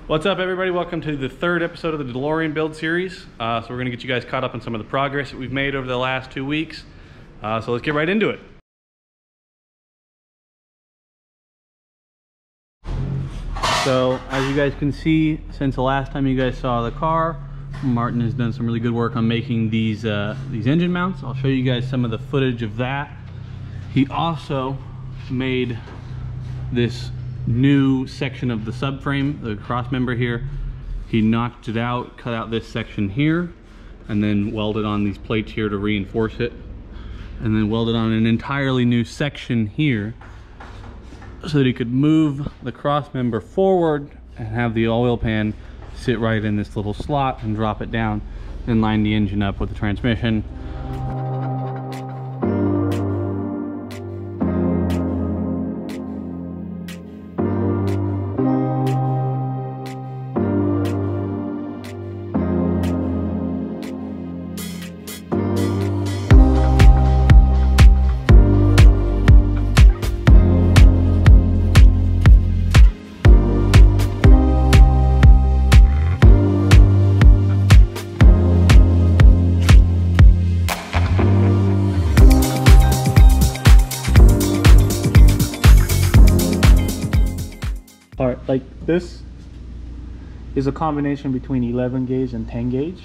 What's up, everybody? Welcome to the third episode of the Delorean build series. So we're gonna get you guys caught up on some of the progress that we've made over the last 2 weeks. So let's get right into it. So as you guys can see, since the last time you guys saw the car, Martin has done some really good work on making these engine mounts. I'll show you guys some of the footage of that. He also made this new section of the subframe, the cross member here. He knocked it out, cut out this section here, and then welded on these plates here to reinforce it, and then welded on an entirely new section here so that he could move the cross member forward and have the oil pan sit right in this little slot and drop it down and line the engine up with the transmission. Like this is a combination between 11 gauge and 10 gauge.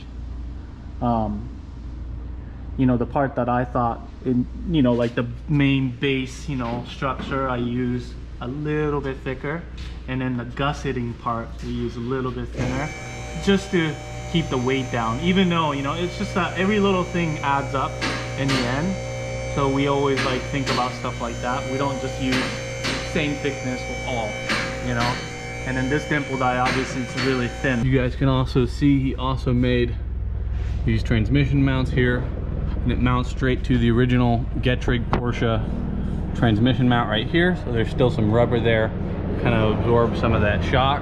You know, the part that I thought, like the main base, structure, I use a little bit thicker, and then the gusseting part we use a little bit thinner, just to keep the weight down. Even though it's just that every little thing adds up in the end, so we always like think about stuff like that. We don't just use same thickness for all, And then this dimple die, obviously it's really thin. You guys can also see he also made these transmission mounts here, and it mounts straight to the original Getrag Porsche transmission mount right here. So there's still some rubber there, kind of absorb some of that shock.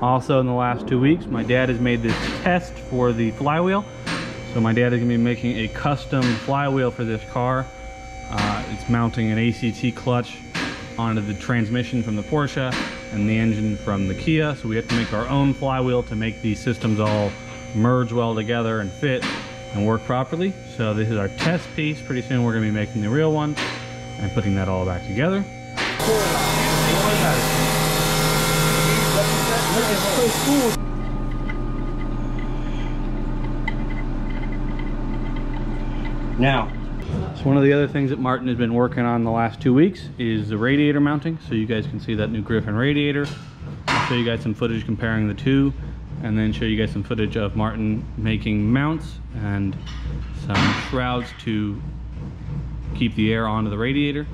Also, in the last 2 weeks, my dad has made this test for the Flywheel. So my dad is going to be making a custom Flywheel for this car. It's mounting an ACT clutch onto the transmission from the Porsche and the engine from the Kia. So we have to make our own Flywheel to make these systems all merge well together and fit and work properly. So this is our test piece. Pretty soon we're going to be making the real one and putting that all back together. Now, so one of the other things that Martin has been working on the last 2 weeks is the radiator mounting. So you guys can see that new Griffin radiator. I'll show you guys some footage comparing the two, and then show you guys some footage of Martin making mounts and some shrouds to keep the air onto the radiator.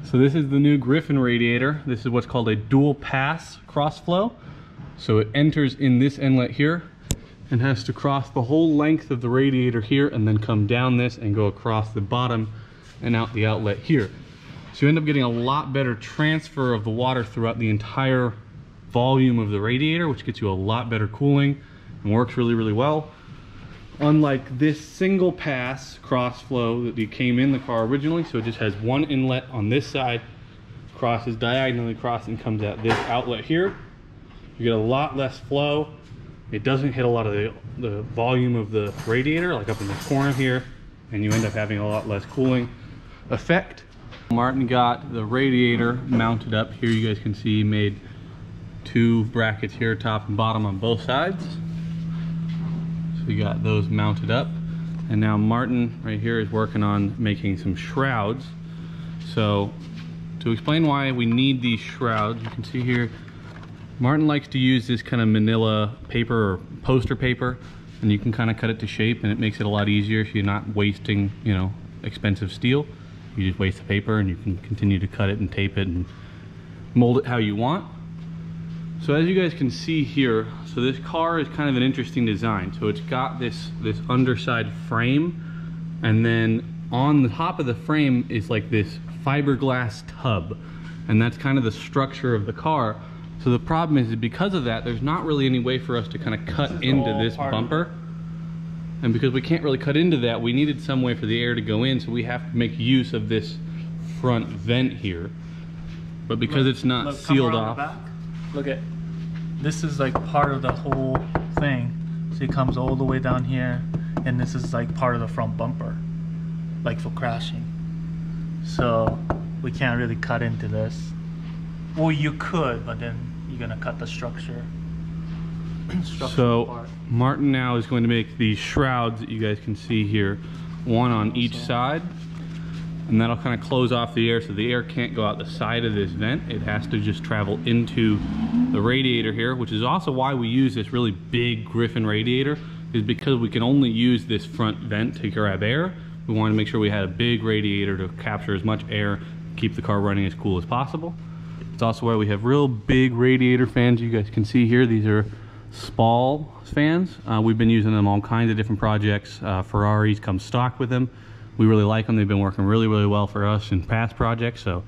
So this is the new Griffin radiator. This is what's called a dual pass cross flow. So it enters in this inlet here and has to cross the whole length of the radiator here and then come down this and go across the bottom and out the outlet here. So you end up getting a lot better transfer of the water throughout the entire volume of the radiator, which gets you a lot better cooling and works really, really well. Unlike this single pass cross flow that came in the car originally, so it just has one inlet on this side, crosses diagonally across and comes out this outlet here. You get a lot less flow. It doesn't hit a lot of the volume of the radiator, like up in this corner here, and you end up having a lot less cooling effect. Martin got the radiator mounted up here. You guys can see he made two brackets here, top and bottom on both sides. So we got those mounted up, and now Martin right here is working on making some shrouds. So to explain why we need these shrouds, you can see here Martin likes to use this kind of manila paper or poster paper, and you can kind of cut it to shape, and it makes it a lot easier so you're not wasting, expensive steel. You just waste the paper and you can continue to cut it and tape it and mold it how you want. So as you guys can see here, so this car is kind of an interesting design. So it's got this underside frame, and then on the top of the frame is like this fiberglass tub, and that's kind of the structure of the car. So the problem is that because of that, there's not really any way for us to kind of cut into this bumper. And because we can't really cut into that, we needed some way for the air to go in, so we have to make use of this front vent here. But because it's not sealed off. Look at, this is like part of the whole thing. So it comes all the way down here, and this is like part of the front bumper, like for crashing. So we can't really cut into this. Well, you could, but then you're gonna cut the structure. So apart. Martin now is going to make these shrouds that you guys can see here, one on each side, and that'll kind of close off the air, so the air can't go out the side of this vent. It has to just travel into the radiator here, which is also why we use this really big Griffin radiator, is because we can only use this front vent to grab air. We wanted to make sure we had a big radiator to capture as much air, keep the car running as cool as possible. It's also why we have real big radiator fans. You guys can see here, these are Spall fans. We've been using them on all kinds of different projects. Ferraris come stock with them. We really like them. They've been working really, really well for us in past projects, so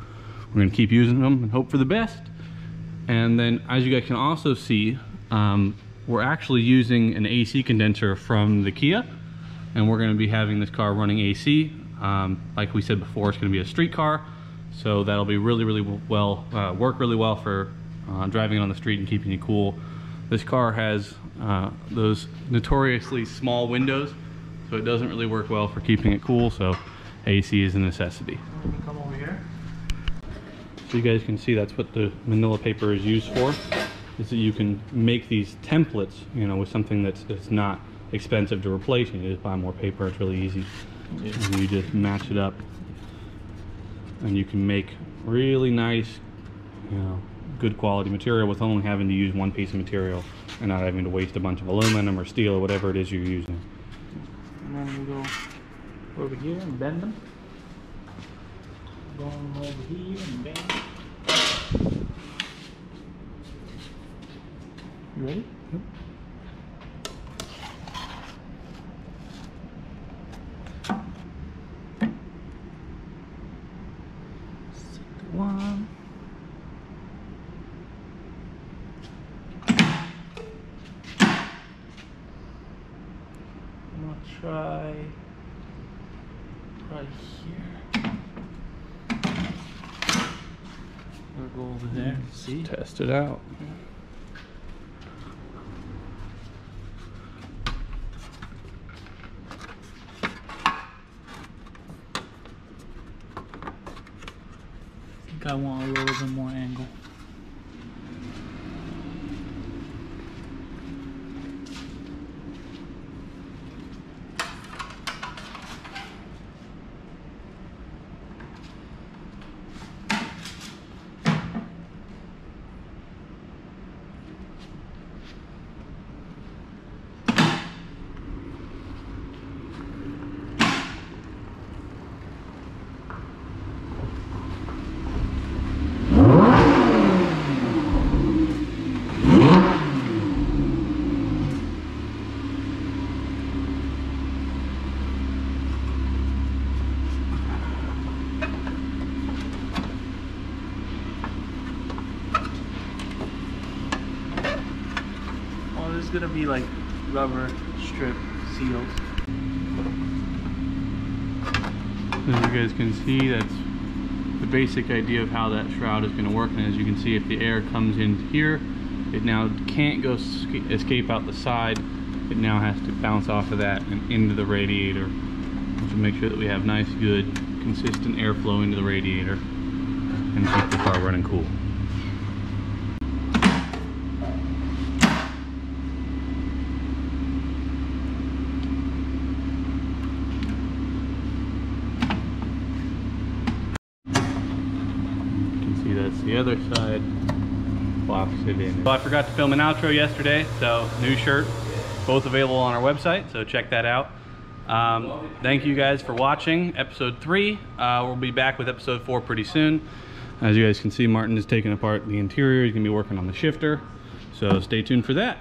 we're going to keep using them and hope for the best. And then, as you guys can also see, we're actually using an AC condenser from the Kia, and we're going to be having this car running AC. Like we said before, it's going to be a street car, so that'll be really, really well, work really well for driving it on the street and keeping you cool. This car has those notoriously small windows, so it doesn't really work well for keeping it cool, so AC is a necessity. Come over here. So you guys can see that's what the manila paper is used for, is that you can make these templates, you know, with something that's not expensive to replace. You just buy more paper, it's really easy. Yeah. And you just match it up, and you can make really nice, you know, good quality material with only having to use one piece of material and not having to waste a bunch of aluminum or steel or whatever it is you're using. And then we go over here and bend them. Going over here and bend them. You ready? Yep. One. I'm gonna try right here. We'll go over there. See? Test it out. I want a little bit more angle. Gonna be like rubber strip seals. As you guys can see, that's the basic idea of how that shroud is going to work. And as you can see, if the air comes in here, it now can't go escape out the side. It now has to bounce off of that and into the radiator, to make sure that we have nice, good, consistent airflow into the radiator and keep the car running cool. The other side locks it in. So I forgot to film an outro yesterday, so new shirt, both available on our website, so check that out. Thank you guys for watching episode 3. We'll be back with episode 4 pretty soon. As you guys can see, Martin is taking apart the interior. He's gonna be working on the shifter. So stay tuned for that.